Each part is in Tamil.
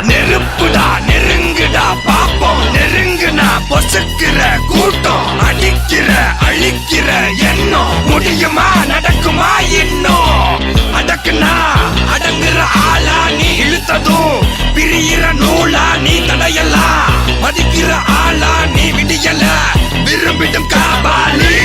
நெருப்புடா நெருங்குடா பாப்போம், நெருங்குனா பொசுக்கிற கூட்டம், அடிக்கிற அழிக்கிற எண்ணம், முடியுமா நடக்குமா இன்னும்? அடக்குனா அடங்குற ஆளா நீ இழுத்ததும், பிரியிற நூலா நீ தடையலாம், மதிக்கிற ஆளா நீ விடியல, விரும்பிடும் காபாலி.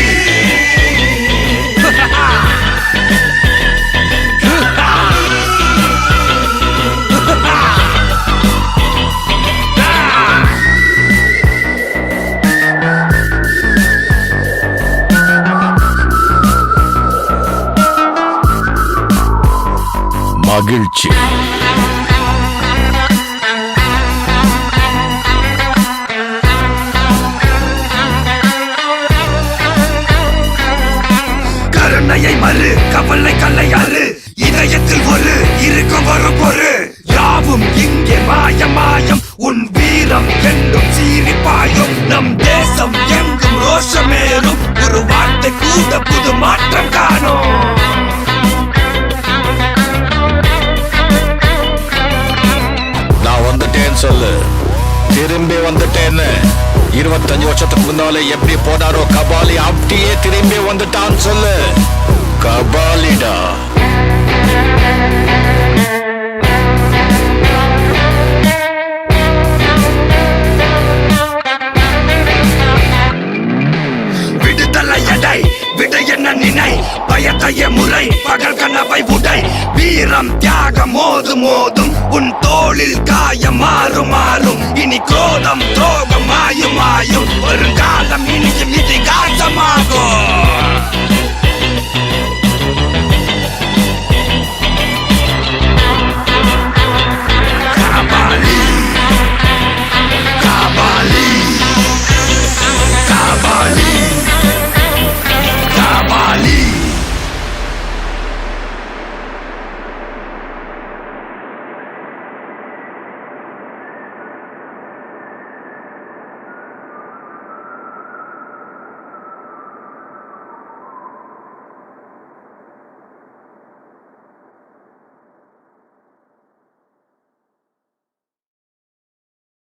மகிழ்ச்சி. கருணையை மறு கவலை கல்லையாறு, இதயத்தில் ஒரு இருக்கும் வரும் பொரு, யாவும் இங்கே மாயம் மாயம், உன் வீரம் என்றும் சீரிப்பாயும், நம் தேசம் எங்கும் ரோஷமேறும், ஒரு வார்த்தை கூட புது மாற்றம் காணும். சொல்லு, திரும்பி வந்துட்டேன்னு. 25 வருஷத்துக்கு முன்னாலே எப்படி போனாரோ கபாலி, அப்படியே திரும்பி வந்துட்டான்னு சொல்லு. கபாலிடா. விடுதலை எடை விட என்ன நினை, பயத்தைய முறை பகல் கனவை உடை, வீரம் தியாகம் மோதும் மோதும், உன் தோளில் காயம் மாறும் மாறும், இனி குரோதம் துரோகம் மாயும் மாயும், வருங்காலம் இனியும் இதிகாசமாகும்.